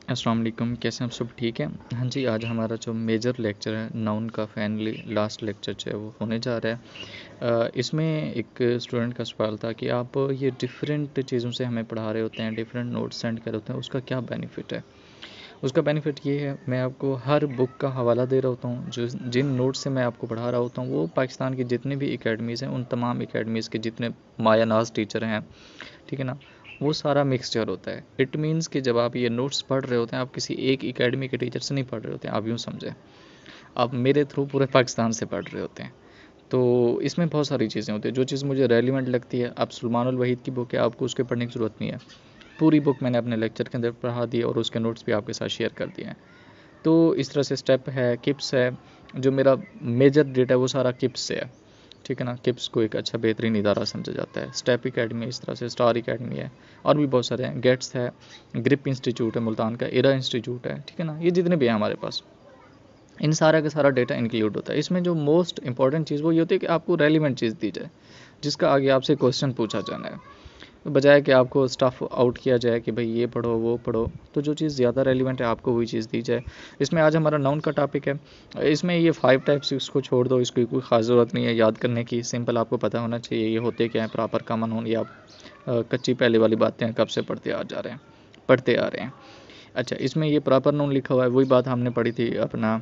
अस्सलाम वालेकुम, कैसे हैं आप सब? ठीक है। हाँ जी, आज हमारा जो मेजर लेक्चर है नाउन का फाइनली लास्ट लेक्चर जो है वो होने जा रहा है। इसमें एक स्टूडेंट का सवाल था कि आप ये डिफरेंट चीज़ों से हमें पढ़ा रहे होते हैं, डिफरेंट नोट्स सेंड कर रहे होते हैं, उसका क्या बेनिफिट है? उसका बेनिफिट ये है, मैं आपको हर बुक का हवाला दे रहा होता हूँ, जो जिन नोट्स से मैं आपको पढ़ा रहा होता हूँ वो पाकिस्तान की जितनी भी एकेडमीज़ हैं उन तमाम एकेडमीज़ के जितने माया नाज टीचर हैं, ठीक है ना, वो सारा मिक्सचर होता है। इट मीन्स कि जब आप ये नोट्स पढ़ रहे होते हैं आप किसी एक एकेडमी के टीचर से नहीं पढ़ रहे होते हैं, आप यूँ समझें आप मेरे थ्रू पूरे पाकिस्तान से पढ़ रहे होते हैं। तो इसमें बहुत सारी चीज़ें होती हैं, जो चीज़ मुझे रेलिवेंट लगती है, आप सुलेमान वहीद की बुक है, आपको उसके पढ़ने की ज़रूरत नहीं है। पूरी बुक मैंने अपने लेक्चर के अंदर पढ़ा दी और उसके नोट्स भी आपके साथ शेयर कर दिए हैं। तो इस तरह से स्टेप है, किप्स है, जो मेरा मेजर डेटा है वो सारा किप्स से है, ठीक है ना। किप्स को एक अच्छा बेहतरीन इदारा समझा जाता है। स्टेप एकेडमी इस तरह से, स्टार एकेडमी है और भी बहुत सारे हैं, गेट्स है, ग्रिप इंस्टीट्यूट है मुल्तान का, इरा इंस्टीट्यूट है, ठीक है ना। ये जितने भी हैं हमारे पास, इन सारा का सारा डेटा इंक्लूड होता है। इसमें जो मोस्ट इंपॉर्टेंट चीज़ वो ये होती है कि आपको रेलिवेंट चीज़ दी जाए, जिसका आगे आपसे क्वेश्चन पूछा जाना है, बजाय कि आपको स्टफ़ आउट किया जाए कि भाई ये पढ़ो वो पढ़ो। तो जो चीज़ ज़्यादा रेलिवेंट है आपको वही चीज़ दी जाए। इसमें आज हमारा नाउन का टॉपिक है। इसमें ये 5 टाइप्स, इसको छोड़ दो, इसकी कोई ख़ास ज़रूरत नहीं है याद करने की। सिंपल आपको पता होना चाहिए ये होते क्या है, प्रॉपर कॉमन होन, या आप कच्ची पहले वाली बातें कब से पढ़ते आ रहे हैं। अच्छा, इसमें ये प्रॉपर नाउन लिखा हुआ है, वही बात हमने पढ़ी थी अपना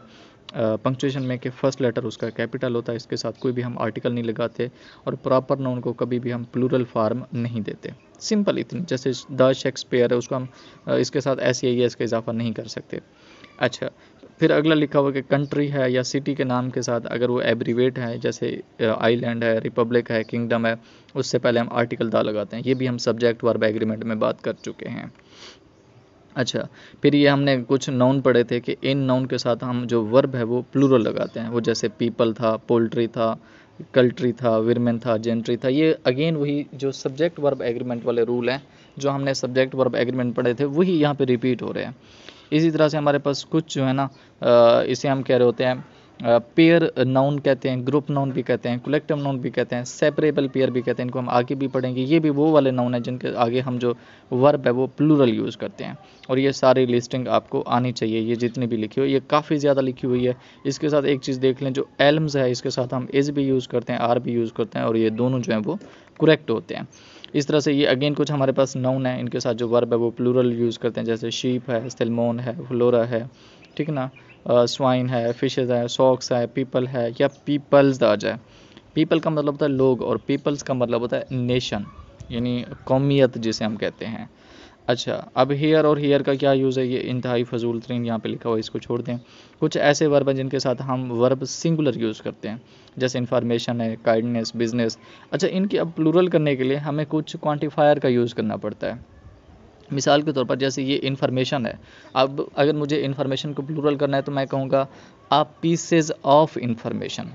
पंक्चुएशन में कि फर्स्ट लेटर उसका कैपिटल होता है, इसके साथ कोई भी हम आर्टिकल नहीं लगाते और प्रॉपर नाउन को कभी भी हम प्लूरल फार्म नहीं देते। सिंपल इतनी, जैसे द शेक्सपियर है उसको हम इसके साथ ऐसे या इसका इजाफा नहीं कर सकते। अच्छा, फिर अगला लिखा हुआ कि कंट्री है या सिटी के नाम के साथ अगर वो एब्रीवेट है, जैसे आइलैंड है, रिपब्लिक है, किंगडम है, उससे पहले हम आर्टिकल दा लगाते हैं। ये भी हम सब्जेक्ट वर्ब एग्रीमेंट में बात कर चुके हैं। अच्छा, फिर ये हमने कुछ नाउन पढ़े थे कि इन नाउन के साथ हम जो वर्ब है वो प्लूरल लगाते हैं। वो जैसे पीपल था, पोल्ट्री था, कल्ट्री था, विरमेन था, जेंट्री था। ये अगेन वही जो सब्जेक्ट वर्ब एग्रीमेंट वाले रूल हैं, जो हमने सब्जेक्ट वर्ब एग्रीमेंट पढ़े थे वही यहाँ पे रिपीट हो रहे हैं। इसी तरह से हमारे पास कुछ जो है ना, इसे हम कह रहे होते हैं पेयर नाउन कहते हैं, ग्रुप नाउन भी कहते हैं, कलेक्टिव नाउन भी कहते हैं, सेपरेबल पेयर भी कहते हैं। इनको हम आगे भी पढ़ेंगे। ये भी वो वाले नाउन है जिनके आगे हम जो वर्ब है वो प्लूरल यूज़ करते हैं। और ये सारी लिस्टिंग आपको आनी चाहिए, ये जितनी भी लिखी हुई, ये काफ़ी ज़्यादा लिखी हुई है। इसके साथ एक चीज़ देख लें, जो एल्म्स है इसके साथ हम इज़ भी यूज़ करते हैं, आर भी यूज़ करते हैं, और ये दोनों जो हैं वो करेक्ट होते हैं। इस तरह से ये अगेन कुछ हमारे पास नाउन है, इनके साथ जो वर्ब है वो प्लूरल यूज़ करते हैं, जैसे शीप है, सैल्मोन है, फ्लोरा है, ठीक है ना, स्वाइन है, फिशेज़ है, सॉक्स है, पीपल है, या पीपल्स आ जाए। पीपल का मतलब होता है लोग और पीपल्स का मतलब होता है नेशन, यानी कौमियत जिसे हम कहते हैं। अच्छा, अब हेयर और हेयर का क्या यूज़ है, ये इंतहाई फजूल तरीन यहाँ पे लिखा हुआ है, इसको छोड़ दें। कुछ ऐसे वर्ब हैं जिनके साथ हम वर्ब सिंगुलर यूज़ करते हैं, जैसे इन्फॉर्मेशन है, काइंडनेस, बिजनेस। अच्छा, इनकी अब प्लूरल करने के लिए हमें कुछ क्वांटिफायर का यूज़ करना पड़ता है। मिसाल के तौर पर जैसे ये इन्फॉर्मेशन है, अब अगर मुझे इन्फॉर्मेशन को प्लूरल करना है तो मैं कहूँगा अ पीसेज ऑफ इन्फॉर्मेशन,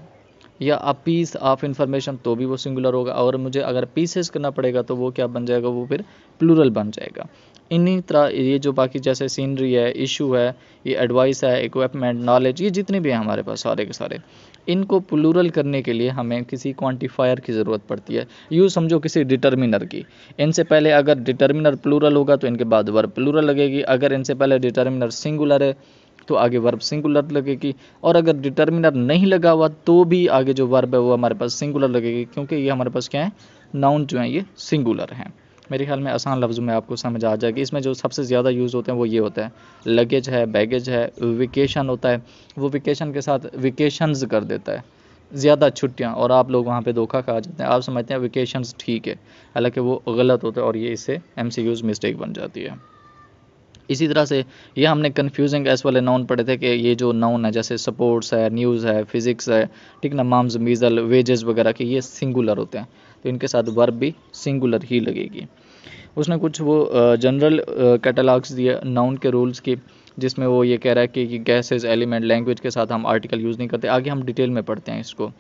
या अ पीस ऑफ इन्फॉर्मेशन, तो भी वो सिंगुलर होगा। और मुझे अगर पीसेस करना पड़ेगा तो वो क्या बन जाएगा, वो फिर प्लूरल बन जाएगा। इन्हीं तरह ये जो बाकी जैसे सीनरी है, इशू है, ये एडवाइस है, इक्विपमेंट, नॉलेज, ये जितने भी हैं हमारे पास सारे के सारे, इनको प्लूरल करने के लिए हमें किसी क्वांटिफायर की ज़रूरत पड़ती है। यूँ समझो किसी डिटर्मिनर की, इनसे पहले अगर डिटर्मिनर प्लूरल होगा तो इनके बाद वर्ब प्लूरल लगेगी। अगर इनसे पहले डिटर्मिनर सिंगुलर है तो आगे वर्ब सिंगुलर लगेगी, और अगर डिटर्मिनर नहीं लगा हुआ तो भी आगे जो वर्ब है वो हमारे पास सिंगुलर लगेगी, क्योंकि ये हमारे पास क्या है, नाउन जो हैं ये सिंगुलर हैं। मेरे ख्याल में आसान लफ्ज़ों में आपको समझ आ जाएगी। इसमें जो सबसे ज़्यादा यूज़ होते हैं वो ये होता है, लगेज है, बैगेज है, वेकेशन होता है, वो वेकेशन के साथ वेकेशंस कर देता है, ज़्यादा छुट्टियाँ, और आप लोग वहाँ पे धोखा खा जाते हैं, आप समझते हैं वेकेशंस ठीक है, हालांकि वो गलत होता है और ये इससे MCQs मिस्टेक बन जाती है। इसी तरह से ये हमने कन्फ्यूजिंग एस वाले नाउन पढ़े थे कि ये जो नाउन है जैसे सपोर्ट्स है, न्यूज़ है, फिज़िक्स है, ठीक ना, माम्स, मीज़ल, वेजेस वगैरह के, ये सिंगुलर होते हैं, तो इनके साथ वर्ब भी सिंगुलर ही लगेगी। उसने कुछ वो जनरल कैटलॉग्स दिए नाउन के रूल्स की, जिसमें वो ये कह रहा है कि गैसेज, एलिमेंट, लैंग्वेज के साथ हम आर्टिकल यूज़ नहीं करते। आगे हम डिटेल में पढ़ते हैं इसको।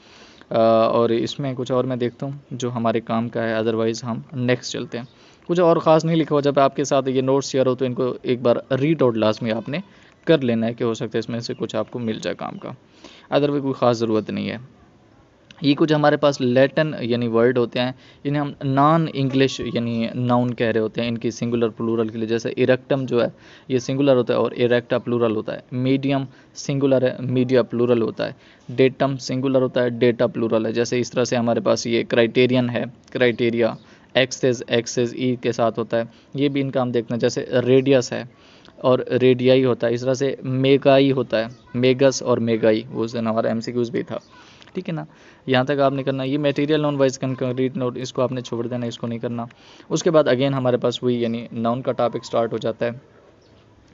और इसमें कुछ और मैं देखता हूँ जो हमारे काम का है, अदरवाइज़ हम नेक्स्ट चलते हैं। कुछ और ख़ास नहीं लिखा हुआ। जब आपके साथ ये नोट्स शेयर हो तो इनको एक बार रीड आउट लास्ट में आपने कर लेना है, कि हो सकता है इसमें से कुछ आपको मिल जाए काम का, अदरवाइज कोई ख़ास ज़रूरत नहीं है। ये कुछ हमारे पास लैटिन यानी वर्ड होते हैं, इन्हें हम नॉन इंग्लिश यानी नाउन कह रहे होते हैं इनकी सिंगुलर प्लूरल के लिए। जैसे इरेक्टम जो है ये सिंगुलर होता है और इरेक्टा प्लूरल होता है। मीडियम सिंगुलर है, मीडिया प्लूरल होता है। डेटम सिंगुलर होता है, डेटा प्लूरल है। जैसे इस तरह से हमारे पास ये क्राइटेरियन है, क्राइटेरिया। एक्सेस ई के साथ होता है, ये भी इनका हम देखते हैं। जैसे रेडियस है और रेडियाई होता है। इस तरह से मेगाई होता है, मेगस और मेगाई, वो उस दिन हमारा MCQs भी था, ठीक है ना। यहाँ तक आपने करना। ये material noun wise concrete note, इसको आपने छोड़ देना, इसको नहीं करना। उसके बाद अगेन हमारे पास वही यानी नाउन का टॉपिक स्टार्ट हो जाता है।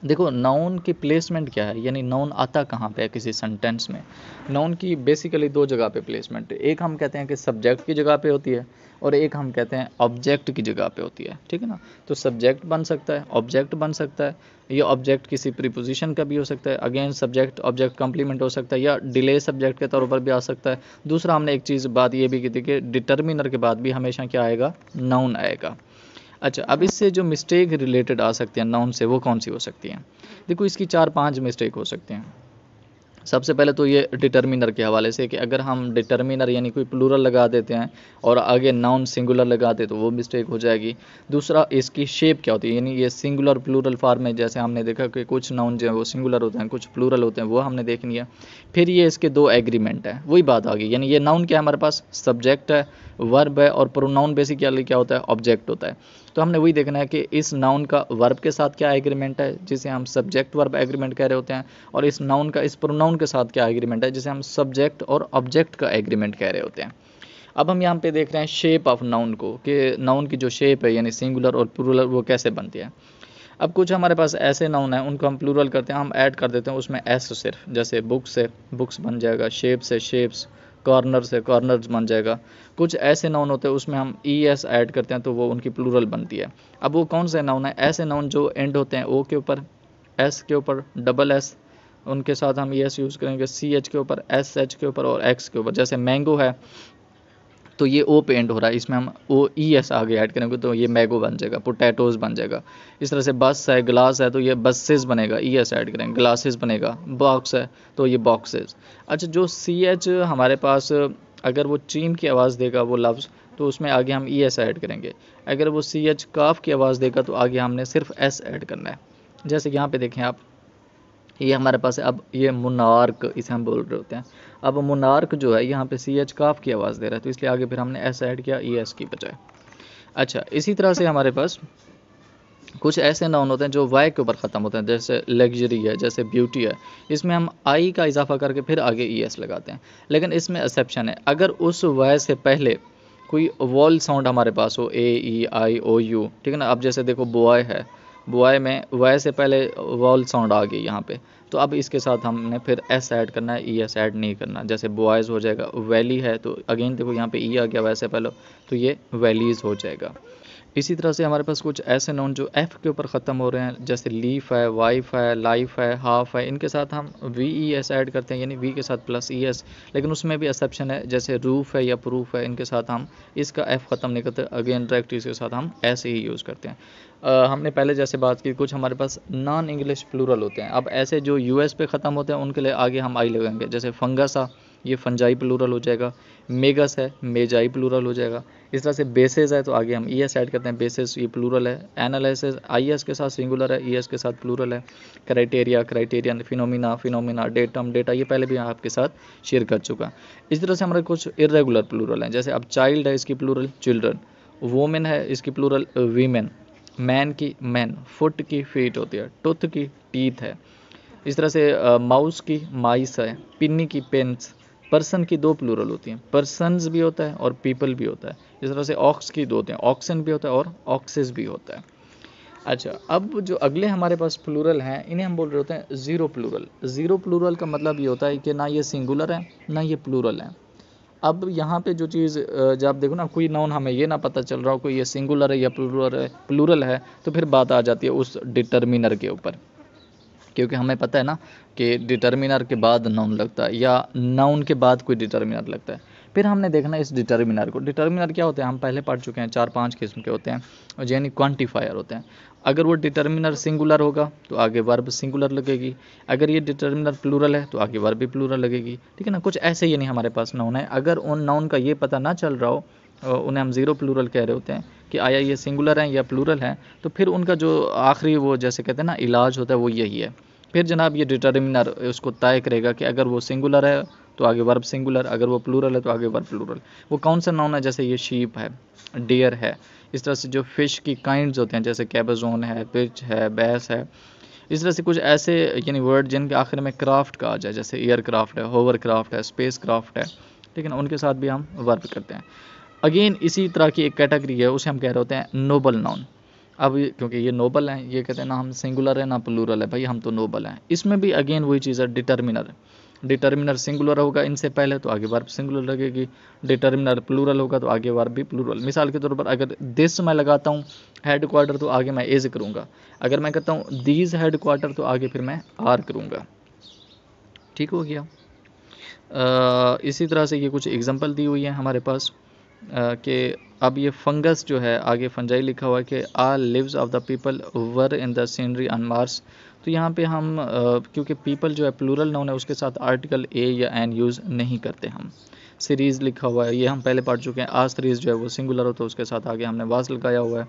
देखो नाउन की प्लेसमेंट क्या है, यानी नाउन आता कहाँ पे है किसी सेंटेंस में। नाउन की बेसिकली दो जगह पे प्लेसमेंट है। एक हम कहते हैं कि सब्जेक्ट की जगह पे होती है और एक हम कहते हैं ऑब्जेक्ट की जगह पे होती है, ठीक है ना। तो सब्जेक्ट बन सकता है, ऑब्जेक्ट बन सकता है। ये ऑब्जेक्ट किसी प्रीपोजिशन का भी हो सकता है, अगेन सब्जेक्ट ऑब्जेक्ट कंप्लीमेंट हो सकता है, या डिले सब्जेक्ट के तौर पर भी आ सकता है। दूसरा हमने एक चीज़ बात ये भी की थी कि डिटर्मिनर के बाद भी हमेशा क्या आएगा, नाउन आएगा। अच्छा, अब इससे जो मिस्टेक रिलेटेड आ सकती हैं नाउन से, वो कौन सी हो सकती हैं। देखो इसकी 4-5 मिस्टेक हो सकते हैं। सबसे पहले तो ये डिटर्मिनर के हवाले से कि अगर हम डिटर्मिनर यानी कोई प्लूरल लगा देते हैं और आगे नाउन सिंगुलर लगा दे तो वो मिस्टेक हो जाएगी। दूसरा इसकी शेप क्या होती है, यानी ये सिंगुलर प्लूरल फॉर्म में, जैसे हमने देखा कि कुछ नाउन जो है वो सिंगुलर होते हैं, कुछ प्लूरल होते हैं, वो हमने देखनी है। फिर ये इसके दो एग्रीमेंट है, वही बात आ गई। यानी ये नाउन क्या है हमारे पास, सब्जेक्ट है, वर्ब है, और प्रोनाउन बेसिकली क्या होता है, ऑब्जेक्ट होता है। तो हमने वही देखना है कि इस नाउन का वर्ब के साथ क्या एग्रीमेंट है, जिसे हम सब्जेक्ट वर्ब एग्रीमेंट कह रहे होते हैं, और इस नाउन का इस प्रोनाउन के साथ क्या एग्रीमेंट है, जिसे हम सब्जेक्ट और ऑब्जेक्ट का एग्रीमेंट कह रहे होते हैं। अब हम यहाँ पे देख रहे हैं शेप ऑफ नाउन को, कि नाउन की जो शेप है यानी सिंगुलर और प्लूरल वो कैसे बनती है। अब कुछ हमारे पास ऐसे नाउन हैं, उनको हम प्लूरल करते हैं, हम ऐड कर देते हैं उसमें एस सिर्फ। जैसे बुक से बुक्स बन जाएगा, शेप से शेप्स, कॉर्नर से कॉर्नर्स बन जाएगा। कुछ ऐसे नाउन होते हैं उसमें हम ES ऐड करते हैं तो वो उनकी प्लूरल बनती है। अब वो कौन से नाउन है, ऐसे नाउन जो एंड होते हैं O के ऊपर, S के ऊपर, डबल S, उनके साथ हम ES यूज़ करेंगे, CH के ऊपर, SH के ऊपर और X के ऊपर। जैसे मैंगो है तो ये O पे एंड हो रहा है, इसमें हम OES आगे ऐड करेंगे तो ये मैगो बन जाएगा, पोटैटोज बन जाएगा। इस तरह से बस है, ग्लास है तो ये बसेस बनेगा, ES ऐड करेंगे, ग्लासेस बनेगा। बॉक्स है तो ये बॉक्सेस। अच्छा, जो CH हमारे पास अगर वो चीम की आवाज़ देगा वो लफ्ज़, तो उसमें आगे हम ES ऐड करेंगे। अगर वो CH काफ की आवाज़ देगा तो आगे हमने सिर्फ S ऐड करना है। जैसे यहाँ पे देखें आप, ये हमारे पास है। अब ये मुनार्क, इसे हम बोल रहे होते हैं। अब मुनार्क जो है यहाँ पे CH काफ की आवाज़ दे रहा है तो इसलिए आगे फिर हमने S ऐड किया ES की बजाय। अच्छा, इसी तरह से हमारे पास कुछ ऐसे नाउन होते हैं जो वाई के ऊपर ख़त्म होते हैं, जैसे लग्जरी है, जैसे ब्यूटी है, इसमें हम आई का इजाफा करके फिर आगे ES लगाते हैं। लेकिन इसमें एक्सेप्शन है, अगर उस वाई से पहले कोई वॉल साउंड हमारे पास हो, AEIOU, ठीक है ना। अब जैसे देखो बॉय है, बॉय में वाई से पहले वॉल साउंड आ गई यहाँ पे, तो अब इसके साथ हमने फिर S ऐड करना है, ES ऐड नहीं करना। जैसे बॉयज़ हो जाएगा, वैली है तो अगेन देखो यहाँ पे E आ गया वैसे पहले, तो ये वैलीज़ हो जाएगा। इसी तरह से हमारे पास कुछ ऐसे नाउन जो F के ऊपर ख़त्म हो रहे हैं, जैसे लीफ है, वाइफ है, लाइफ है, हाफ है, इनके साथ हम VES ऐड करते हैं, यानी V के साथ प्लस ES। लेकिन उसमें भी एक्सेप्शन है, जैसे रूफ है या प्रूफ है, इनके साथ हम इसका F ख़त्म नहीं करते, अगेन डायरेक्ट इसके साथ हम ऐसे ही यूज़ करते हैं। हमने पहले जैसे बात की, कुछ हमारे पास नॉन इंग्लिश प्लूरल होते हैं। अब ऐसे जो US पे ख़त्म होते हैं उनके लिए आगे हम आई लगाएंगे। जैसे फंगस आ, ये फंजाई प्लूरल हो जाएगा। मेगस है, मेजाई प्लूरल हो जाएगा। इस तरह से बेसेस है तो आगे हम ES ऐड करते हैं, बेसेस ये प्लूरल है। एनालिसिस IS के साथ सिंगुलर है, ES के साथ प्लूरल है। Criteria, criterion, phenomena, phenomena, datum, data, ये पहले भी आपके साथ शेयर कर चुका। इस तरह से हमारे कुछ इरेगुलर प्लूरल हैं, जैसे अब चाइल्ड है, इसकी प्लूरल चिल्ड्रन। वोमेन है, इसकी प्लूरल वीमेन। मैन की मैन, फुट की फीट होती है, टूथ की टीथ है। इस तरह से माउस की माइस है, पिन्नी की पेन्स। पर्सन की दो प्लूरल होती हैं, पर्सन्स भी होता है और पीपल भी होता है। इस तरह से ऑक्स की दो होते हैं, ऑक्सन भी होता है और ऑक्सेस भी होता है। अच्छा, अब जो अगले हमारे पास प्लूरल हैं इन्हें हम बोल रहे होते हैं ज़ीरो प्लूरल। ज़ीरो प्लूरल का मतलब ये होता है कि ना ये सिंगुलर है ना ये प्लूरल है। अब यहाँ पे जो चीज़ जब देखो ना, कोई नाउन हमें ये ना पता चल रहा हो कोई ये सिंगुलर है या प्लूरल है, तो फिर बात आ जाती है उस डिटर्मिनर के ऊपर। क्योंकि हमें पता है ना कि डिटर्मिनर के बाद नाउन लगता है या नाउन के बाद कोई डिटर्मिनर लगता है। फिर हमने देखना इस डिटर्मिनर को। डिटर्मिनर क्या होते हैं हम पहले पढ़ चुके हैं, 4-5 किस्म के होते हैं, यानी क्वांटिफायर होते हैं। अगर वो डिटर्मिनर सिंगुलर होगा तो आगे वर्ब सिंगुलर लगेगी, अगर ये डिटर्मिनर प्लूरल है तो आगे वर्ब भी प्लूरल लगेगी, ठीक है ना। कुछ ऐसे ही नहीं हमारे पास नाउन है, अगर उन नाउन का ये पता ना चल रहा हो, उन्हें हम ज़ीरो प्लूरल कह रहे होते हैं कि आया ये सिंगुलर है या प्लूरल है, तो फिर उनका जो आखिरी वो जैसे कहते हैं ना इलाज होता है वो यही है। फिर जनाब ये डिटर्मिनर उसको तय करेगा कि अगर वो सिंगुलर है तो आगे वर्ब सिंगुलर, अगर वो प्लूरल है तो आगे वर्ब प्लूरल। वो कौन सा नाउन है, जैसे ये शीप है, डियर है, इस तरह से जो फ़िश की काइंड्स होते हैं जैसे कैबेजोन है, पिच है, बैस है, इस तरह से कुछ ऐसे यानी वर्ड जिनके आखिर में क्राफ्ट का आ जाए, जैसे एयरक्राफ्ट है, होवर क्राफ्ट है, स्पेस क्राफ्ट है, ठीक है ना, उनके साथ भी हम वर्ब करते हैं। अगेन इसी तरह की एक कैटेगरी है, उसे हम कह रहे होते हैं नोबल नाउन। अब क्योंकि ये नोबल हैं, ये कहते हैं ना हम सिंगुलर है ना प्लूरल है, भाई हम तो नोबल हैं। इसमें भी अगेन वही चीज़ है, डिटर्मिनर। डिटर्मिनर सिंगुलर होगा इनसे पहले तो आगे वर्ब सिंगुलर लगेगी, डिटर्मिनर प्लूरल होगा तो आगे वर्ब भी प्लूरल। मिसाल के तौर पर अगर दिस मैं लगाता हूँ हेड क्वार्टर तो आगे मैं इज करूँगा, अगर मैं कहता हूँ दीज हेड क्वार्टर तो आगे फिर मैं आर करूँगा। ठीक हो गया। इसी तरह से ये कुछ एग्जांपल दी हुई है हमारे पास कि अब ये फंगस जो है, आगे फंजाई लिखा हुआ है कि all lives of the people were in the scenery on Mars. तो यहाँ पे हम क्योंकि पीपल जो है प्लूरल नाउन है उसके साथ आर्टिकल ए या एन यूज़ नहीं करते हम। सीरीज़ लिखा हुआ है, ये हम पहले पढ़ चुके हैं। आज सीरीज़ जो है वो सिंगुलर हो तो उसके साथ आगे हमने वास लगाया हुआ है।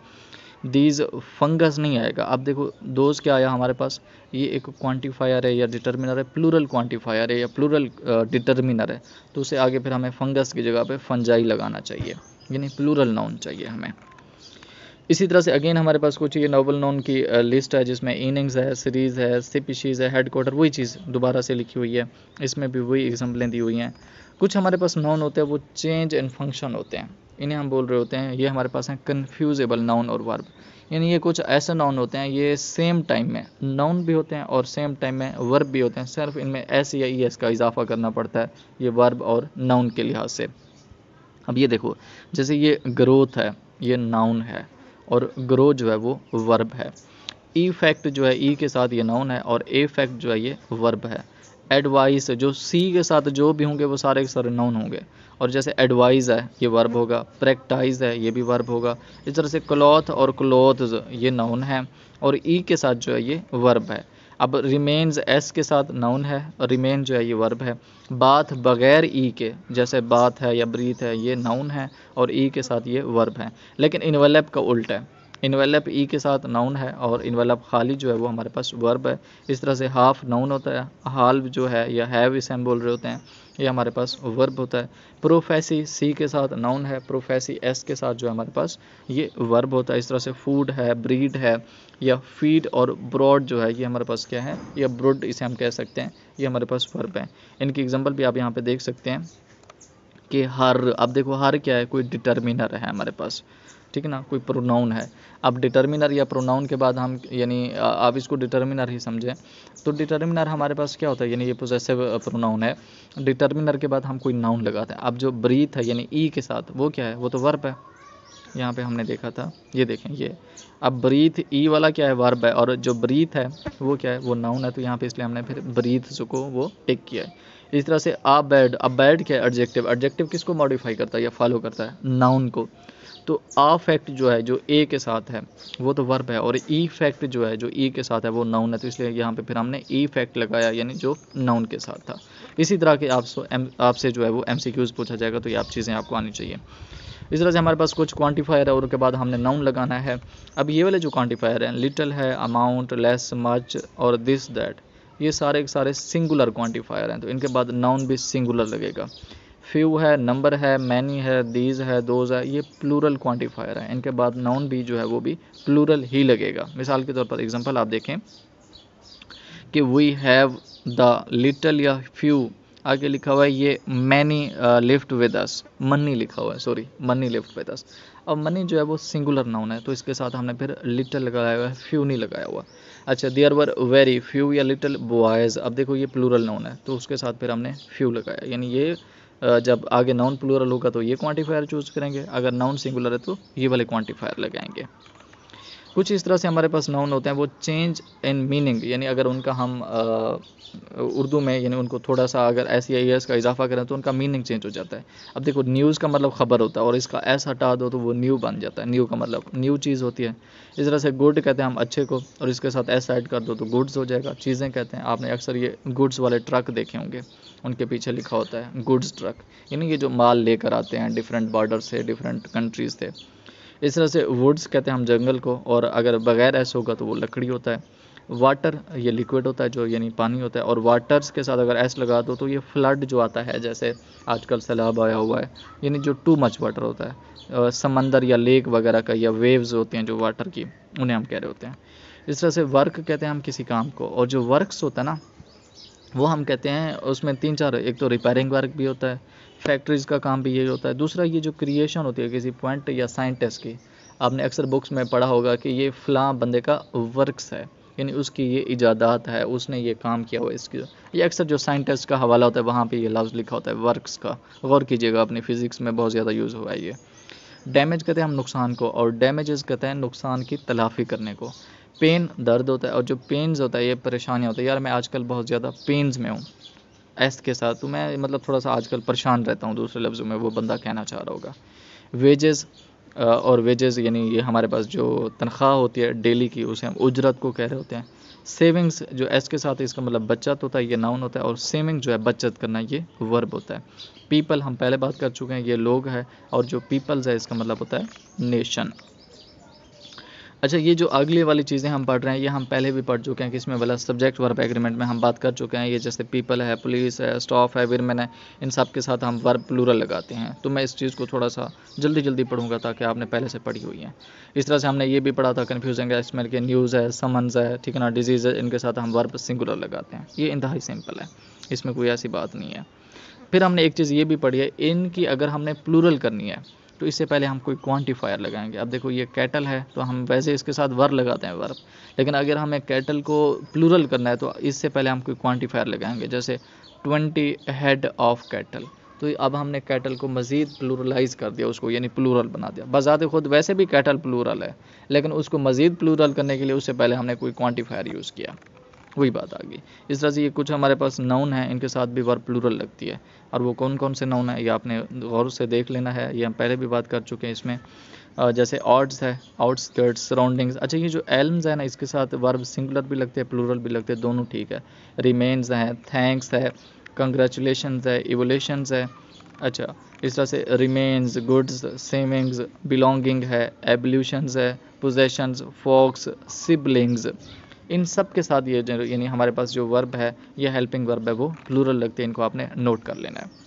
दीज फंगस नहीं आएगा। अब देखो दोज क्या आया हमारे पास, ये एक क्वांटिफायर है या डिटर्मिनर है, प्लूरल क्वांटिफायर है या प्लूरल डिटर्मिनर है, तो उसे आगे फिर हमें फंगस की जगह पे फंजाई लगाना चाहिए, यानी प्लूरल नाउन चाहिए हमें। इसी तरह से अगेन हमारे पास कुछ ये नोबल नाउन की लिस्ट है जिसमें इनिंग्स है, सीरीज़ है, स्पीशीज़ है, हेडक्वार्टर, वही चीज़ दोबारा से लिखी हुई है, इसमें भी वही एग्जाम्पलें दी हुई हैं। कुछ हमारे पास नाउन होते हैं वो चेंज एंड फंक्शन होते हैं, इन्हें हम बोल रहे होते हैं, ये हमारे पास हैं कन्फ्यूजेबल नाउन और वर्ब। यानी ये कुछ ऐसे नाउन होते हैं, ये सेम टाइम में नाउन भी होते हैं और सेम टाइम में वर्ब भी होते हैं, सिर्फ इनमें एस या ई एस का इजाफा करना पड़ता है, ये वर्ब और नाउन के लिहाज से। अब ये देखो जैसे ये ग्रोथ है, ये नाउन है, और ग्रो जो है वो वर्ब है। ई फैक्ट जो है ई के साथ ये नाउन है और ए फैक्ट जो है ये वर्ब है। एडवाइस जो सी के साथ जो भी होंगे वो सारे के सारे नाउन होंगे, और जैसे एडवाइस है ये वर्ब होगा, प्रैक्टाइज है ये भी वर्ब होगा। इस तरह से क्लॉथ और क्लोथ्स ये नाउन है और ई के साथ जो है ये वर्ब है। अब रिमेन्स एस के साथ नाउन है और रिमेन जो है ये वर्ब है। बाथ बगैर ई के, जैसे बाथ है या ब्रीथ है, ये नाउन है और ई के साथ ये वर्ब है। लेकिन इन्वेलप का उल्टा है, इन्वेलप ई के साथ नाउन है और इन्वेलप खाली जो है वो हमारे पास वर्ब है। इस तरह से हाफ नाउन होता है, हाल जो है या हैव इसे हम बोल रहे होते हैं, ये हमारे पास वर्ब होता है। प्रोफेसी सी के साथ नाउन है, प्रोफेसी एस के साथ जो है हमारे पास ये वर्ब होता है। इस तरह से फूड है, ब्रीड है या फीड और ब्रॉड जो है ये हमारे पास क्या है, या ब्रुड इसे हम कह सकते हैं, ये हमारे पास वर्ब है। इनकी एग्जांपल भी आप यहाँ पे देख सकते हैं कि हर, अब देखो हर क्या है, कोई डिटर्मिनर है हमारे पास, ठीक है ना, कोई प्रोनाउन है। अब डिटर्मिनर या प्रोनाउन के बाद हम यानी आप इसको डिटर्मिनर ही समझें, तो डिटर्मिनर हमारे पास क्या होता है, यानी ये पोजेसिव प्रोनाउन है। डिटर्मिनर के बाद हम कोई नाउन लगाते हैं। अब जो ब्रीथ है यानी ई के साथ, वो क्या है, वो तो वर्ब है। यहाँ पे हमने देखा था, ये देखें ये, अब ब्रीथ ई वाला क्या है, वर्ब है, और जो ब्रीथ है वो क्या है, वो नाउन है, तो यहाँ पे इसलिए हमने फिर ब्रीथ को वो टिक किया है। इस तरह से अब बैड क्या है, एडजेक्टिव। एडजेक्टिव किसको मॉडिफाई करता है या फॉलो करता है, नाउन को। तो आ फैक्ट जो है जो ए के साथ है वो तो वर्ब है, और ई फैक्ट जो है जो ई के साथ है वो नाउन है, तो इसलिए यहाँ पे फिर हमने ई फैक्ट लगाया, यानी जो नाउन के साथ था। इसी तरह के आपसे जो है वो MCQs पूछा जाएगा, तो ये आप चीज़ें आपको आनी चाहिए। इस तरह से हमारे पास कुछ क्वांटिफायर है और उसके बाद हमने नाउन लगाना है। अब ये वाले जो क्वांटिफायर हैं, लिटिल है, अमाउंट, लेस, मच और दिस दैट, ये सारे के सारे सिंगुलर क्वांटिफायर हैं, तो इनके बाद नाउन भी सिंगुलर लगेगा। फ्यू है, नंबर है, मैनी है, दीज है, दोज है, ये प्लूरल क्वांटिफायर है, इनके बाद नाउन भी जो है वो भी प्लूरल ही लगेगा। मिसाल के तौर पर एग्जांपल आप देखें कि वी हैव द लिटिल या फ्यू, आगे लिखा हुआ है ये many lift with us, money लिखा हुआ है, sorry money lift with us. अब मनी जो है वो सिंगुलर नाउन है, तो इसके साथ हमने फिर लिटिल लगाया हुआ है, फ्यू नहीं लगाया हुआ। अच्छा, देयर वर वेरी फ्यू या लिटिल बॉयज़, अब देखो ये प्लूरल नाउन है, तो उसके साथ फिर हमने फ्यू लगाया, यानी ये जब आगे नाउन प्लूरल होगा तो ये क्वांटिफायर चूज़ करेंगे, अगर नाउन सिंगुलर है तो ये वाले क्वांटिफायर लगाएंगे। कुछ इस तरह से हमारे पास नाउन होते हैं वो चेंज इन मीनिंग, यानी अगर उनका हम उर्दू में यानी उनको थोड़ा सा अगर एस या एस का इजाफा करें तो उनका मीनिंग चेंज हो जाता है। अब देखो न्यूज़ का मतलब खबर होता है और इसका एस हटा दो तो वो न्यू बन जाता है, न्यू का मतलब न्यू चीज़ होती है। इस तरह से गुड कहते हैं हम अच्छे को और इसके साथ एस ऐड कर दो तो गुड्स हो जाएगा। चीज़ें कहते हैं, आपने अक्सर ये गुड्स वाले ट्रक देखे होंगे, उनके पीछे लिखा होता है गुड्स ट्रक, यानी ये जो माल लेकर आते हैं डिफरेंट बॉर्डर से, डिफरेंट कंट्रीज़ से। इस तरह से वुड्स कहते हैं हम जंगल को, और अगर बगैर एस होगा तो वो लकड़ी होता है। वाटर ये लिक्विड होता है जो यानी पानी होता है, और वाटर्स के साथ अगर एस लगा दो तो ये फ्लड जो आता है, जैसे आजकल सैलाब आया हुआ है, यानी जो टू मच वाटर होता है, समंदर या लेक वगैरह का, या वेव्स होती हैं जो वाटर की, उन्हें हम कह रहे होते हैं। इस तरह से वर्क कहते हैं हम किसी काम को, और जो वर्क्स होता है ना वो हम कहते हैं उसमें 3-4, एक तो रिपेयरिंग वर्क भी होता है, फैक्ट्रीज़ का काम भी यही होता है। दूसरा ये जो क्रिएशन होती है किसी पॉइंट या साइंटिस्ट की, आपने अक्सर बुक्स में पढ़ा होगा कि ये फ़लाँ बंदे का वर्क्स है, यानी उसकी ये इजादात है, उसने ये काम किया हुआ इसकी। ये अक्सर जो साइंटिस्ट का हवाला होता है वहाँ पे ये लफ्ज़ लिखा होता है वर्क्स का, गौर कीजिएगा, अपनी फ़िज़िक्स में बहुत ज़्यादा यूज़ हुआ है ये। डैमेज कहते हैं हम नुकसान को, और डैमेजेस कहते हैं नुकसान की तलाफ़ी करने को। पेन दर्द होता है, और जो पेन्स होता है ये परेशानियाँ होता है। यार मैं आजकल बहुत ज़्यादा पेन्स में हूँ एस के साथ, तो मैं मतलब थोड़ा सा आजकल परेशान रहता हूँ, दूसरे लफ्ज़ों में वो बंदा कहना चाह रहा होगा। वेजेस, और वेजेस यानी ये हमारे पास जो तनख्वाह होती है डेली की, उसे हम उजरत को कह रहे होते हैं। सेविंग्स जो एस के साथ है इसका मतलब बचत होता है, ये नाउन होता है, और सेविंग जो है बचत करना, ये वर्ब होता है। पीपल हम पहले बात कर चुके हैं, ये लोग है, और जो पीपल्स है इसका मतलब होता है नेशन। अच्छा, ये जो अगली वाली चीज़ें हम पढ़ रहे हैं ये हम पहले भी पढ़ चुके हैं कि इसमें वाला सब्जेक्ट वर्ब एग्रीमेंट में हम बात कर चुके हैं। ये जैसे पीपल है, पुलिस है, स्टाफ है, विरमेन है, इन सब के साथ हम वर्ब प्लूरल लगाते हैं। तो मैं इस चीज़ को थोड़ा सा जल्दी जल्दी पढ़ूंगा ताकि आपने पहले से पढ़ी हुई है। इस तरह से हमने ये भी पढ़ा था कन्फ्यूजिंग है इसमें कि न्यूज़ है, समन्स है, ठीक है ना, डिजीज़ है, इनके साथ हम वर्ब सिंगुलर लगाते हैं। ये इंतहाई सिंपल है, इसमें कोई ऐसी बात नहीं है। फिर हमने एक चीज़ ये भी पढ़ी है, इनकी अगर हमने प्लूरल करनी है तो इससे पहले हम कोई क्वांटिफायर लगाएंगे। अब देखो ये कैटल है तो हम वैसे इसके साथ वर्ब लगाते हैं वर्ब, लेकिन अगर हमें कैटल को प्लूरल करना है तो इससे पहले हम कोई क्वांटिफायर लगाएंगे, जैसे 20 हेड ऑफ कैटल। तो अब हमने कैटल को मज़ीद प्लूरलाइज कर दिया, उसको यानी प्लूरल बना दिया। बजाते खुद वैसे भी कैटल प्लूरल है, लेकिन उसको मज़ीद प्लूरल करने के लिए उससे पहले हमने कोई क्वांटिफायर यूज़ किया, वही बात आ गई। इस तरह से ये कुछ हमारे पास नाउन है, इनके साथ भी वर्ब प्लूरल लगती है, और वो कौन कौन से नाउन है ये आपने गौर से देख लेना है, ये हम पहले भी बात कर चुके हैं इसमें। जैसे ऑड्स है, आउटस्कर्ट्स, सराउंडिंग्स। अच्छा, ये जो एल्म्स है ना इसके साथ वर्ब सिंगुलर भी लगते हैं, प्लूरल भी लगते हैं, दोनों ठीक है। रिमेन्स है, थैंक्स है, कंग्रेचुलेशंस है, इवोल्यूशंस है। अच्छा, इस तरह से रिमेन्स, गुड्स, सेविंग्स, बिलोंगिंग है, एवोल्यूशंस है, पोजेशंस, फोक्स, सिबलिंग्स, इन सब के साथ ये यानी हमारे पास जो वर्ब है ये हेल्पिंग वर्ब है वो प्लूरल लगते हैं, इनको आपने नोट कर लेना है।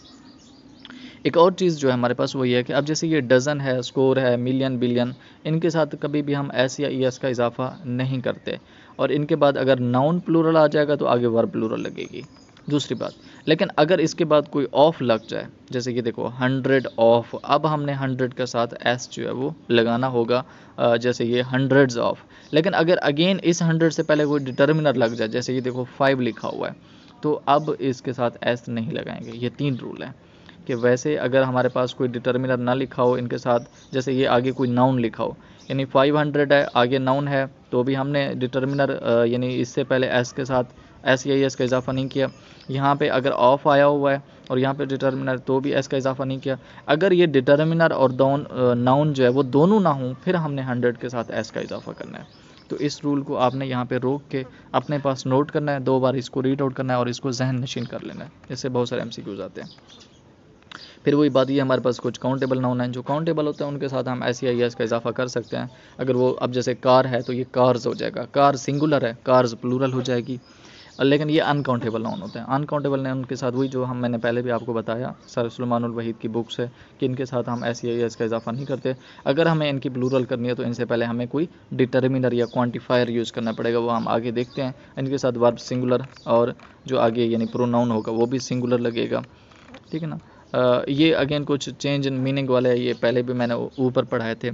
एक और चीज़ जो है हमारे पास वो ये है कि अब जैसे ये डज़न है, स्कोर है, मिलियन, बिलियन, इनके साथ कभी भी हम एस या ई एस का इजाफा नहीं करते, और इनके बाद अगर नाउन प्लूरल आ जाएगा तो आगे वर्ब प्लूरल लगेगी, दूसरी बात। लेकिन अगर इसके बाद कोई ऑफ लग जाए, जैसे कि देखो 100 ऑफ, अब हमने 100 के साथ एस जो है वो लगाना होगा, जैसे ये हंड्रेड्स ऑफ। लेकिन अगर अगेन इस 100 से पहले कोई डिटर्मिनर लग जाए, जैसे ये देखो 5 लिखा हुआ है, तो अब इसके साथ एस नहीं लगाएंगे। ये 3 रूल है कि वैसे अगर हमारे पास कोई डिटर्मिनर ना लिखा हो इनके साथ, जैसे ये आगे कोई नाउन लिखा हो, यानी 500 है, आगे नाउन है, तो भी हमने डिटर्मिनर यानी इससे पहले एस के साथ एस या एस का इजाफा नहीं किया। यहाँ पे अगर ऑफ आया हुआ है और यहाँ पे डिटर्मिनर, तो भी एस का इजाफा नहीं किया। अगर ये डिटर्मिनर और नाउन जो है वो दोनों ना हो, फिर हमने 100 के साथ एस का इजाफा करना है। तो इस रूल को आपने यहाँ पे रोक के अपने पास नोट करना है, 2 बार इसको रीड आउट करना है और इसको जहन नशीन कर लेना है। इससे बहुत सारे MCQs आते हैं। फिर वही बात, ये हमारे पास कुछ काउंटेबल नाउन हैं, जो काउंटेबल होते हैं उनके साथ हम एस या एस का इजाफा कर सकते हैं। अगर वो अब जैसे कार है तो ये कार्स हो जाएगा, कार सिंगुलर है, कार्स प्लूरल हो जाएगी। लेकिन ये अनकाउंटेबल नाउन होते हैं। अनकाउंटेबल नाउन के साथ वही जो मैंने पहले भी आपको बताया सर सुलेमानुल वहीद की बुक से, कि इनके साथ हम एस या एस का इजाफा नहीं करते। अगर हमें इनकी प्लूरल करनी है तो इनसे पहले हमें कोई डिटर्मिनर या क्वांटिफायर यूज़ करना पड़ेगा, वो हम आगे देखते हैं। इनके साथ वर्ब सिंगुलर, और जो आगे यानी प्रोनाउन होगा वो भी सिंगुलर लगेगा, ठीक है ना। ये अगेन कुछ चेंज इन मीनिंग वाले है, ये पहले भी मैंने ऊपर पढ़ाए थे।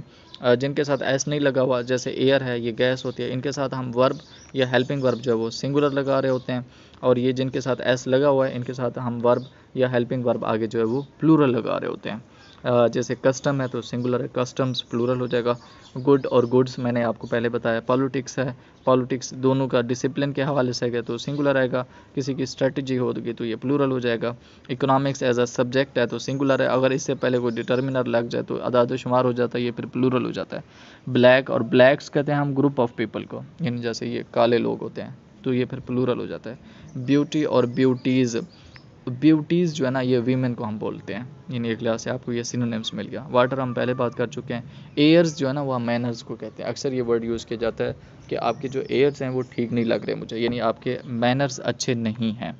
जिनके साथ एस नहीं लगा हुआ, जैसे एयर है, ये गैस होती है, इनके साथ हम वर्ब या हेल्पिंग वर्ब जो है वो सिंगुलर लगा रहे होते हैं। और ये जिनके साथ एस लगा हुआ है इनके साथ हम वर्ब या हेल्पिंग वर्ब आगे जो है वो प्लूरल लगा रहे होते हैं। जैसे कस्टम है तो सिंगुलर है, कस्टम्स प्लूरल हो जाएगा। गुड और गुड्स मैंने आपको पहले बताया। पॉलिटिक्स है, पॉलिटिक्स दोनों का डिसिप्लिन के हवाले से है तो सिंगुलर आएगा। किसी की स्ट्रेटजी होगी तो ये प्लूरल हो जाएगा। इकोनॉमिक्स एज अ सब्जेक्ट है तो सिंगुलर है, अगर इससे पहले कोई डिटर्मिनर लग जाए तो अदाद शुमार हो जाता है, ये फिर प्लूरल हो जाता है। ब्लैक और ब्लैक्स कहते हैं हम ग्रुप ऑफ पीपल को, यानी जैसे ये काले लोग होते हैं तो ये फिर प्लूरल हो जाता है। ब्यूटी और ब्यूटीज़, ब्यूटीज़ जो है ना ये वीमेन को हम बोलते हैं, यानी एक लिहाज से आपको ये सिनोनिम्स मिल गया। वाटर हम पहले बात कर चुके हैं। एयर्स जो है ना वह मैनर्स को कहते हैं, अक्सर ये वर्ड यूज़ किया जाता है कि आपके जो एयर्स हैं वो ठीक नहीं लग रहे मुझे, यानी आपके मैनर्स अच्छे नहीं हैं,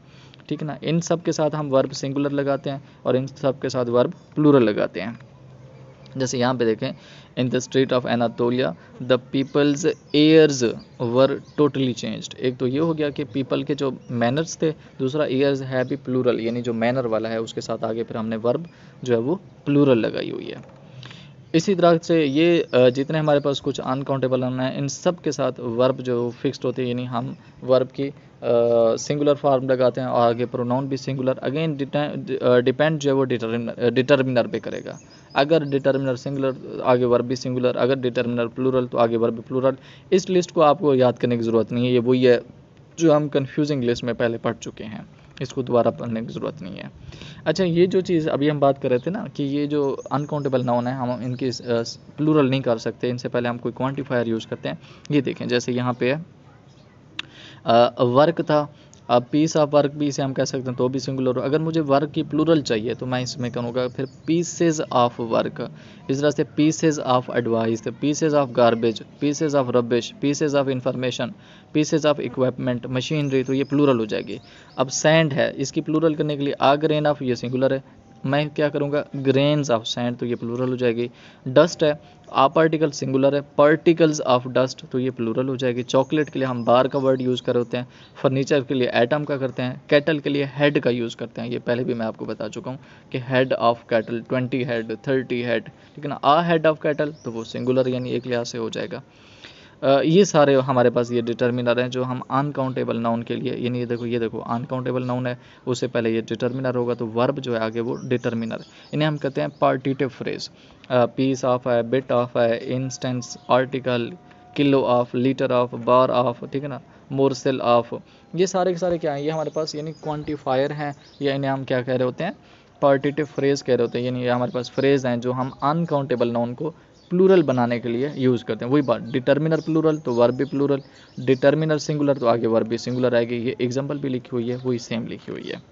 ठीक है ना। इन सब के साथ हम वर्ब सिंगुलर लगाते हैं और इन सब के साथ वर्ब प्लूरल लगाते हैं। जैसे यहाँ पे देखें, in the street of Anatolia the peoples airs were totally changed. एक तो ये हो गया कि पीपल के जो मैनर्स थे, दूसरा एयर्स है भी प्लूरल, यानी जो मैनर वाला है उसके साथ आगे फिर हमने वर्ब जो है वो प्लूरल लगाई हुई है। इसी तरह से ये जितने हमारे पास कुछ अनकाउंटेबल नाउन हैं इन सब के साथ वर्ब जो फिक्स्ड होते हैं, यानी हम वर्ब की सिंगुलर फॉर्म लगाते हैं और आगे प्रोनाउन भी सिंगुलर। अगेन डिपेंड जो है वो डिटर्मिनर पे करेगा। अगर डिटर्मिनर सिंगुलर आगे वर्ब भी सिंगुलर, अगर डिटर्मिनर प्लूरल तो आगे वर्ब भी प्लूरल। इस लिस्ट को आपको याद करने की ज़रूरत नहीं है, ये वही है जो हम कन्फ्यूजिंग लिस्ट में पहले पढ़ चुके हैं, इसको दोबारा पढ़ने की ज़रूरत नहीं है। अच्छा, ये जो चीज़ अभी हम बात कर रहे थे ना कि ये जो अनकाउंटेबल नाउन है हम इनकी प्लूरल नहीं कर सकते, इनसे पहले हम कोई क्वांटिफायर यूज़ करते हैं। ये देखें, जैसे यहाँ पे है वर्क था, अब पीस ऑफ वर्क भी इसे हम कह सकते हैं तो भी सिंगुलर हो। अगर मुझे वर्क की प्लूरल चाहिए तो मैं इसमें करूँगा फिर पीसेज ऑफ वर्क। इस तरह से pieces of advice, pieces of garbage, pieces of rubbish, pieces of information, pieces of equipment, machinery, तो ये प्लूरल हो जाएगी। अब सैंड है, इसकी प्लूरल करने के लिए आ ग्रेन ऑफ, ये सिंगुलर है, मैं क्या करूँगा ग्रेन्स ऑफ सैंड, तो ये प्लूरल हो जाएगी। डस्ट है, आ पार्टिकल सिंगुलर है, पार्टिकल्स ऑफ डस्ट, तो ये प्लूरल हो जाएगी। चॉकलेट के लिए हम बार का वर्ड यूज़ कर होते हैं, फर्नीचर के लिए एटम का करते हैं, कैटल के लिए हेड का यूज़ करते हैं, ये पहले भी मैं आपको बता चुका हूँ कि head of cattle 20 head 30 head, ठीक है ना। आ हेड ऑफ कैटल तो वो सिंगुलर यानी एक लिहाज से हो जाएगा। ये सारे हमारे पास ये डिटर्मिनर हैं जो हम अनकाउंटेबल नाउन के लिए, यानी ये देखो अनकाउंटेबल नाउन है, उससे पहले ये डिटर्मिनर होगा तो वर्ब जो है आगे वो डिटर्मिनर, इन्हें हम कहते हैं पार्टिटिव फ्रेज। पीस ऑफ है, बिट ऑफ है, instance, article, kilo of, litre of, bar of, ठीक है ना, मोरसेल ऑफ, ये सारे के सारे क्या हैं, ये हमारे पास यानी क्वान्टिफायर हैं, या इन्हें हम क्या कह रहे होते हैं पार्टिटिव फ्रेज कह रहे होते हैं। यानी ये हमारे पास फ्रेज हैं जो हम अनकाउंटेबल नाउन को प्लूरल बनाने के लिए यूज़ करते हैं। वही बात, डिटर्मिनर प्लूरल तो वर्ब भी प्लूरल, डिटर्मिनर सिंगुलर तो आगे वर्ब भी सिंगुलर आएगी। ये एग्जांपल भी लिखी हुई है, वही सेम लिखी हुई है।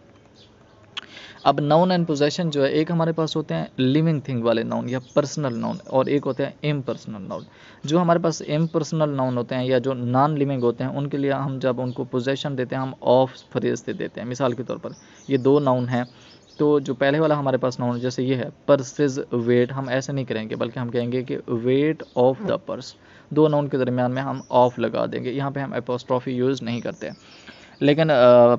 अब नाउन एंड पोजेशन जो है, एक हमारे पास होते हैं लिविंग थिंग वाले नाउन या पर्सनल नाउन, और एक होते हैं इम्पर्सनल नाउन। जो हमारे पास इम्पर्सनल नाउन होते हैं या जो नॉन लिविंग होते हैं उनके लिए हम जब उनको पोजेशन देते हैं हम ऑफ फ्रेज से देते हैं। मिसाल के तौर पर ये दो नाउन हैं, तो जो पहले वाला हमारे पास नाउन जैसे ये है पर्सेज वेट, हम ऐसे नहीं करेंगे बल्कि हम कहेंगे कि वेट ऑफ द पर्स। दो नाउन के दरमियान में हम ऑफ लगा देंगे, यहाँ पे हम एपोस्ट्रॉफी यूज़ नहीं करते। लेकिन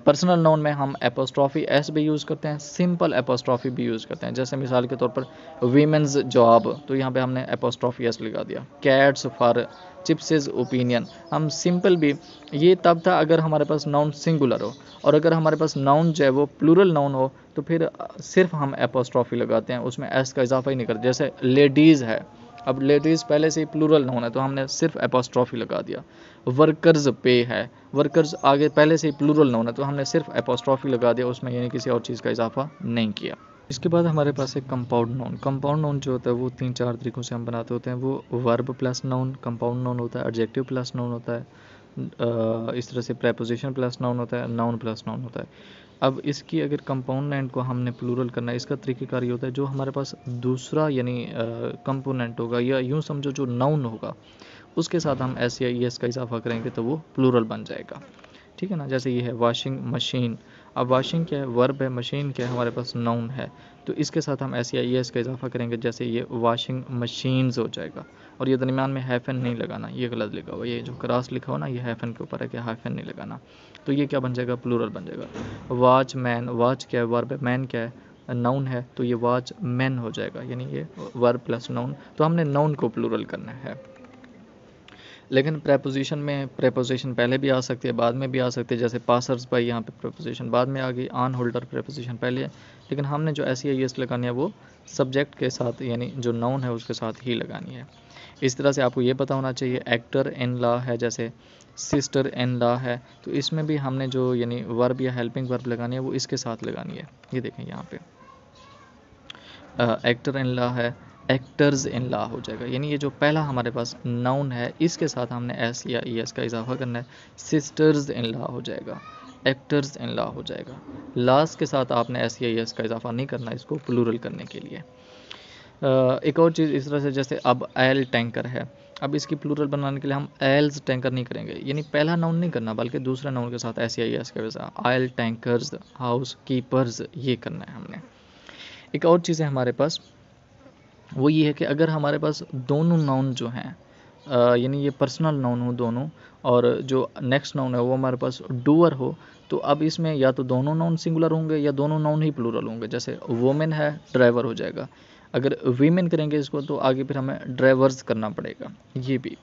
पर्सनल नाउन में हम एपोस्ट्रॉफी एस भी यूज़ करते हैं, सिंपल एपोस्ट्रॉफी भी यूज़ करते हैं। जैसे मिसाल के तौर पर वीमेंस जॉब, तो यहाँ पे हमने एपोस्ट्रॉफी एस लगा दिया। कैट्स फॉर, चिप्सेज ओपिनियन, हम सिंपल भी, ये तब था अगर हमारे पास नाउन सिंगुलर हो, और अगर हमारे पास नाउन जो है वो प्लूरल नाउन हो तो फिर सिर्फ हम एपोस्ट्रॉफी लगाते हैं, उसमें एस का इजाफा ही नहीं करते। जैसे लेडीज़ है, अब लेडीज़ पहले से ही प्लूरल नाउन है तो हमने सिर्फ एपोस्ट्रॉफी लगा दिया। वर्कर्स पे है, वर्कर्स आगे पहले से ही प्लूरल नाउन है तो हमने सिर्फ एपोस्ट्रॉफी लगा दिया, उसमें यानी किसी और चीज़ का इजाफा नहीं किया। इसके बाद हमारे पास एक कंपाउंड नाउन। कंपाउंड नाउन जो होता है वो 3-4 तरीक़ों से हम बनाते होते हैं। वो verb plus noun compound noun होता है, एडजेक्टिव प्लस नाउन होता है, इस तरह से प्रेपोजिशन प्लस नाउन होता है, नाउन प्लस नाउन होता है। अब इसकी अगर कंपाउंड नाउन को हमने प्लूरल करना है, इसका तरीक़ेकार ये होता है जो हमारे पास दूसरा यानी कंपोनेंट होगा, या यूँ समझो जो नाउन होगा उसके साथ हम एस या ई एस का इजाफा करेंगे तो वो प्लूरल बन जाएगा, ठीक है ना। जैसे ये है वॉशिंग मशीन, अब वॉशिंग क्या है वर्ब है, मशीन क्या है हमारे पास नाउन है, तो इसके साथ हम एस या ई एस का इजाफा करेंगे, जैसे ये वॉशिंग मशीन्स हो जाएगा। और ये दरमियान में हैफन नहीं लगाना, ये गलत लिखा हुआ, ये जो क्रॉस लिखा हुआ ना ये हैफन के ऊपर है कि हैफन नहीं लगाना, तो ये क्या बन जाएगा प्लूरल बन जाएगा। वॉच मैन, वॉच क्या है वर्ब है, मैन क्या है नाउन है, तो ये वॉच मैन हो जाएगा, यानी ये वर्ब प्लस नाउन, तो हमने नाउन को प्लूरल करना है। लेकिन प्रेपोजिशन में प्रेपोजिशन पहले भी आ सकती है, बाद में भी आ सकती है। जैसे पासर्स बाई, यहाँ पे प्रेपोजिशन बाद में आ गई, ऑन होल्डर प्रेपोजिशन पहले है। लेकिन हमने जो SEIS लगानी है वो सब्जेक्ट के साथ, यानी जो नाउन है उसके साथ ही लगानी है। इस तरह से आपको ये पता होना चाहिए। एक्टर इन लॉ है, जैसे सिस्टर इन लॉ है, तो इसमें भी हमने जो यानी वर्ब या हेल्पिंग वर्ब लगानी है वो इसके साथ लगानी है। ये देखें यहाँ पे एक्टर इन लॉ है, एक्टर्स इन लॉ हो जाएगा। यानी ये जो पहला हमारे पास नाउन है इसके साथ हमने S या ES का इजाफा करना है। सिस्टर्स इन लॉ हो जाएगा, एक्टर्स इन लॉ हो जाएगा। लास्ट के साथ आपने S या ES का इजाफा नहीं करना इसको प्लूरल करने के लिए। एक और चीज़ इस तरह से, जैसे अब एल टैंकर है, अब इसकी प्लूरल बनाने के लिए हम एल्स टैंकर नहीं करेंगे, यानी पहला नाउन नहीं करना बल्कि दूसरे नाउन के साथ S या ES के वजह आयल टैंकर्स, हाउस कीपर्स, ये करना है हमने। एक और चीज़ है हमारे पास, वो ये है कि अगर हमारे पास दोनों नाउन जो हैं यानी ये पर्सनल नाउन हो दोनों, और जो नेक्स्ट नाउन है वो हमारे पास डूअर हो, तो अब इसमें या तो दोनों नाउन सिंगुलर होंगे या दोनों नाउन ही प्लूरल होंगे। जैसे वोमेन है, ड्राइवर हो जाएगा। अगर वीमेन करेंगे इसको तो आगे फिर हमें ड्राइवर्स करना पड़ेगा। ये भी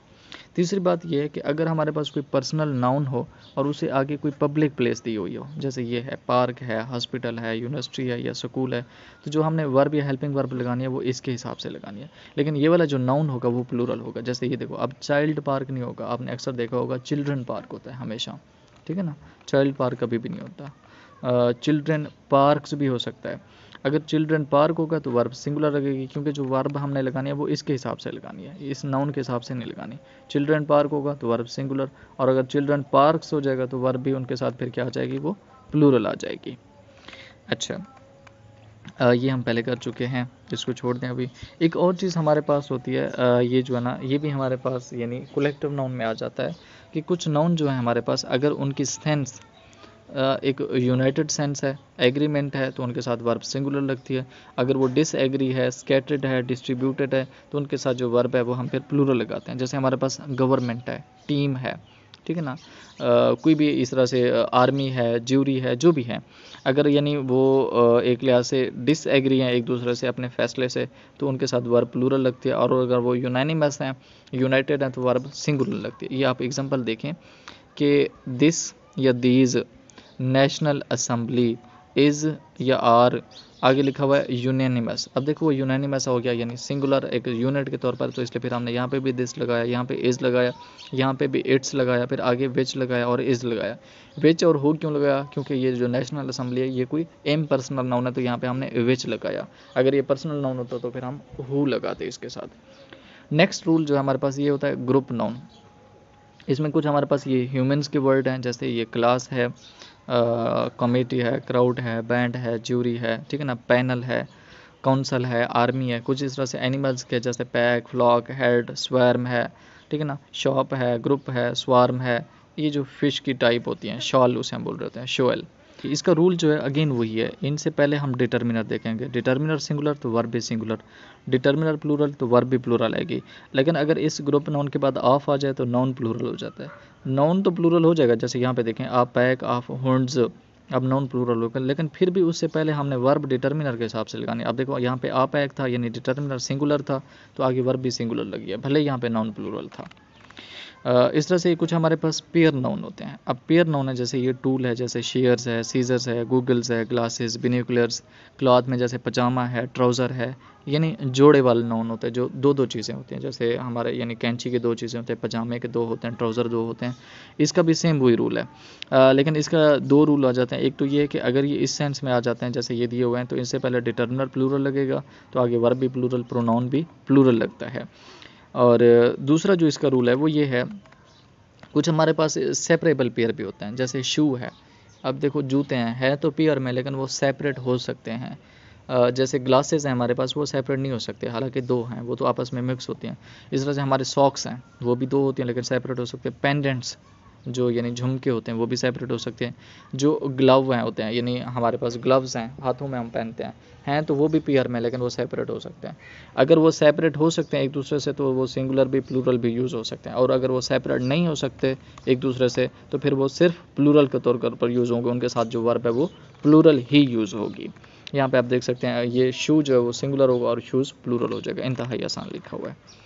तीसरी बात यह है कि अगर हमारे पास कोई पर्सनल नाउन हो और उसे आगे कोई पब्लिक प्लेस दी हुई हो, जैसे ये है पार्क है, हॉस्पिटल है, यूनिवर्सिटी है या स्कूल है, तो जो हमने वर्ब या हेल्पिंग वर्ब लगानी है वो इसके हिसाब से लगानी है। लेकिन ये वाला जो नाउन होगा वो प्लूरल होगा। जैसे ये देखो, अब चाइल्ड पार्क नहीं होगा, आपने अक्सर देखा होगा चिल्ड्रन पार्क होता है हमेशा, ठीक है ना, चाइल्ड पार्क कभी भी नहीं होता। चिल्ड्रन पार्क्स भी हो सकता है। अगर चिल्ड्रन पार्क होगा तो वर्ब सिंगुलर लगेगी, क्योंकि जो वर्ब हमने लगानी है वो इसके हिसाब से लगानी है, इस नाउन के हिसाब से नहीं लगानी। चिल्ड्रन पार्क होगा तो वर्ब सिंगुलर, और अगर चिल्ड्रन पार्क्स हो जाएगा तो वर्ब भी उनके साथ फिर क्या आ जाएगी, वो प्लूरल आ जाएगी। अच्छा, ये हम पहले कर चुके हैं, इसको छोड़ दें अभी। एक और चीज़ हमारे पास होती है, ये जो है ना, ये भी हमारे पास यानी कलेक्टिव नाउन में आ जाता है कि कुछ नाउन जो है हमारे पास, अगर उनकी सेंस एक यूनाइटेड सेंस है, एग्रीमेंट है, तो उनके साथ वर्ब सिंगुलर लगती है। अगर वो डिसएग्री है, स्कैटर्ड है, डिस्ट्रीब्यूटेड है, तो उनके साथ जो वर्ब है वो हम फिर प्लूरल लगाते हैं। जैसे हमारे पास गवर्नमेंट है, टीम है, ठीक है ना, कोई भी इस तरह से आर्मी है, ज्यूरी है, जो भी है, अगर यानी वो एक लिहाज से डिसएग्री हैं एक दूसरे से अपने फैसले से, तो उनके साथ वर्ब प्लूरल लगती है। और अगर वो यूनानिमस हैं, यूनाइटेड हैं, तो वर्ब सिंगुलर लगती है। ये आप एग्जांपल देखें कि दिस या दीज, नेशनल असेंबली, इज़ या आर, आगे लिखा हुआ है यूनानिमस। अब देखो वो यूनानिमस हो गया यानी सिंगुलर एक यूनिट के तौर पर, तो इसलिए फिर हमने यहाँ पे भी दिस लगाया, यहाँ पे इज़ लगाया, यहाँ पे भी इट्स लगाया, फिर आगे विच लगाया और इज़ लगाया। विच और हु क्यों लगाया, क्योंकि ये जो नेशनल असेंबली है ये कोई इम्पर्सनल नाउन है, तो यहाँ पे हमने विच लगाया। अगर ये पर्सनल नाउन होता तो फिर हम हु लगाते इसके साथ। नेक्स्ट रूल जो है हमारे पास ये होता है ग्रुप नाउन। इसमें कुछ हमारे पास ये ह्यूमंस के वर्ड हैं, जैसे ये क्लास है, कमेटी है, क्राउड है, बैंड है, ज्यूरी है, ठीक है ना, पैनल है, काउंसिल है, आर्मी है। कुछ इस तरह से एनिमल्स के, जैसे पैक, फ्लॉक, हेड, स्वैर्म है, ठीक है ना, शॉप है, ग्रुप है, स्वार्म है। ये जो फिश की टाइप होती हैं, शॉल उसे हम बोल रहे होते हैं, शोएल। इसका रूल जो है अगेन वही है। इनसे पहले हम डिटर्मिनर देखेंगे। डिटर्मिनर सिंगुलर तो वर्ब भी सिंगुलर, डिटर्मिनर प्लूरल तो वर्ब भी प्लूरल आएगी। लेकिन अगर इस ग्रुप नाउन के बाद ऑफ आ जाए तो नाउन प्लूरल हो जाता है। नाउन तो प्लूरल हो जाएगा, जैसे यहाँ पे देखें आप पैक, आप हुंड्स, अब नाउन प्लूरल होगा, लेकिन फिर भी उससे पहले हमने वर्ब डिटर्मिनर के हिसाब से लगानी। अब देखो यहाँ पे आप एक था यानी डिटर्मिनर सिंगुलर था, तो आगे वर्ब भी सिंगुलर लग गया, भले यहाँ पे नाउन प्लूरल था। इस तरह से कुछ हमारे पास पेयर नाउन होते हैं। अब पेयर नाउन है, जैसे ये टूल है, जैसे शेयर्स है, सीजर्स है, गूगल्स है, ग्लासेस, बिनोकुलर्स, क्लॉथ में जैसे पजामा है, ट्राउज़र है, यानी जोड़े वाले नाउन होते हैं जो दो दो चीज़ें होती हैं। जैसे हमारे यानी कैंची के दो चीज़ें होते हैं, पजामे के दो होते हैं, ट्राउज़र दो होते हैं। इसका भी सेम वही रूल है, लेकिन इसका दो रूल आ जाते हैं। एक तो ये है कि अगर ये इस सेंस में आ जाते हैं जैसे ये दिए हुए हैं, तो इनसे पहले डिटर्मिनर प्लूरल लगेगा, तो आगे वर्ब भी प्लूरल, प्रोनाउन भी प्लूरल लगता है। और दूसरा जो इसका रूल है वो ये है, कुछ हमारे पास सेपरेबल पेयर भी होते हैं, जैसे शू है। अब देखो जूते हैं, है तो पेयर में लेकिन वो सेपरेट हो सकते हैं। जैसे ग्लासेस हैं हमारे पास, वो सेपरेट नहीं हो सकते, हालांकि दो हैं, वो तो आपस में मिक्स होती हैं। इस तरह से हमारे सॉक्स हैं, वो भी दो होती हैं लेकिन सेपरेट हो सकते हैं। पेंडेंट्स जो यानी झुमके होते हैं वो भी सेपरेट हो सकते हैं। जो ग्लव हैं होते हैं, यानी हमारे पास ग्लव्स हैं, हाथों में हम पहनते हैं तो वो भी पेयर में, लेकिन वो सेपरेट हो सकते हैं। अगर वो सेपरेट हो सकते हैं एक दूसरे से तो वो सिंगुलर भी प्लूरल भी यूज़ हो सकते हैं, और अगर वो सेपरेट नहीं हो सकते एक दूसरे से तो फिर वो सिर्फ प्लूरल के तौर पर यूज़ होंगे, उनके साथ जो वर्ब है वो प्लूरल ही यूज़ होगी। यहाँ पे आप देख सकते हैं ये शू जो है वो सिंगुलर होगा और शूज़ प्लूरल हो जाएगा। इंतहाई आसान लिखा हुआ है।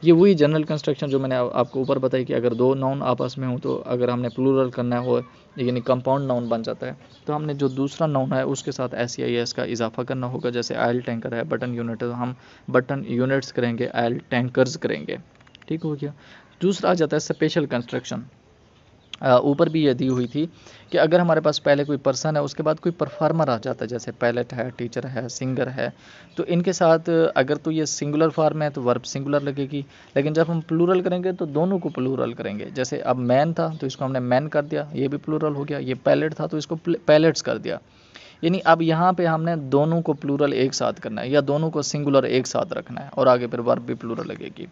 ये वही जनरल कंस्ट्रक्शन जो मैंने आपको ऊपर बताई कि अगर दो नाउन आपस में हो तो अगर हमने प्लूरल करना हो यानी कंपाउंड नाउन बन जाता है, तो हमने जो दूसरा नाउन है उसके साथ SEIS का इजाफा करना होगा। जैसे आयल टैंकर है, बटन यूनिट है, तो हम बटन यूनिट्स करेंगे, आयल टैंकर्स करेंगे। ठीक हो गया। दूसरा आ जाता है स्पेशल कंस्ट्रक्शन। ऊपर भी ये दी हुई थी कि अगर हमारे पास पहले कोई पर्सन है उसके बाद कोई परफॉर्मर आ जाता है, जैसे पायलट है, टीचर है, सिंगर है, तो इनके साथ अगर तो ये सिंगुलर फॉर्म है तो वर्ब सिंगुलर लगेगी, लेकिन जब हम प्लूरल करेंगे तो दोनों को प्लूरल करेंगे। जैसे अब मैन था तो इसको हमने मैन कर दिया, ये भी प्लूरल हो गया। ये पायलट था तो इसको पायलट्स कर दिया। यानी अब यहाँ पे हमने दोनों को प्लूरल एक साथ करना है या दोनों को सिंगुलर एक साथ रखना है, और आगे फिर वर्ब भी प्लूरल लगेगी।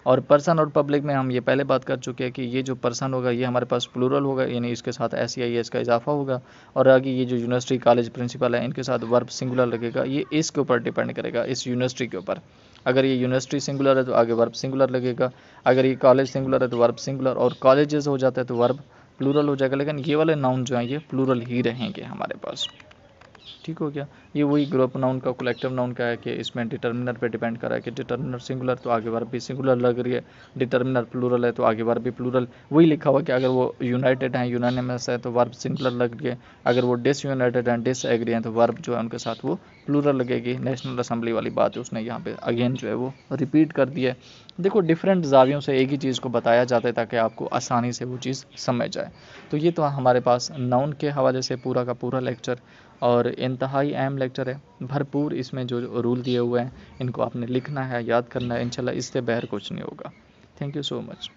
और पर्सन और पब्लिक में हम ये पहले बात कर चुके हैं कि ये जो पर्सन होगा ये हमारे पास प्लूरल होगा, यानी इसके साथ SEIS का इजाफा होगा। और आगे ये जो यूनिवर्सिटी कॉलेज प्रिंसिपल है इनके साथ वर्ब सिंगुलर लगेगा। ये इसके ऊपर डिपेंड करेगा, इस यूनिवर्सिटी के ऊपर। अगर ये यूनिवर्सिटी सिंगुलर है तो आगे वर्ब सिंगुलर लगेगा, अगर ये कॉलेज सिंगुलर है तो वर्ब सिंगुलर, और कॉलेजेस हो जाता है तो वर्ब प्लूरल हो जाएगा। लेकिन ये वाले नाउन जो हैं ये प्लूरल ही रहेंगे हमारे पास। ठीक हो गया। ये वही ग्रुप नाउन का कलेक्टिव नाउन का है कि इसमें डिटर्मिनर पे डिपेंड कर रहा है कि डिटर्मिनर सिंगुलर तो आगे वर्ब भी सिंगुलर लग रही है, डिटर्मिनर प्लूरल है तो आगे वर्ब भी प्लूरल। वही लिखा हुआ कि अगर वो यूनाइटेड हैं, यूनानिमस है, तो वर्ब सिंगुलर लग रही है। अगर वो डिसयूनाइटेड हैं, डिसएग्री हैं, तो वर्ब जो है उनके साथ वो प्लूरल लगेगी। नेशनल असेंबली वाली बात है उसने यहाँ पे अगेन जो है वो रिपीट कर दी है। देखो डिफरेंट जावियों से एक ही चीज़ को बताया जाता है ताकि आपको आसानी से वो चीज़ समझ जाए। तो ये तो हमारे पास नाउन के हवाले से पूरा का पूरा लेक्चर, और इंतहाई अहम लेक्चर है। भरपूर इसमें जो रूल दिए हुए हैं इनको आपने लिखना है, याद करना है। इंशाल्लाह इससे बहर कुछ नहीं होगा। Thank you so much.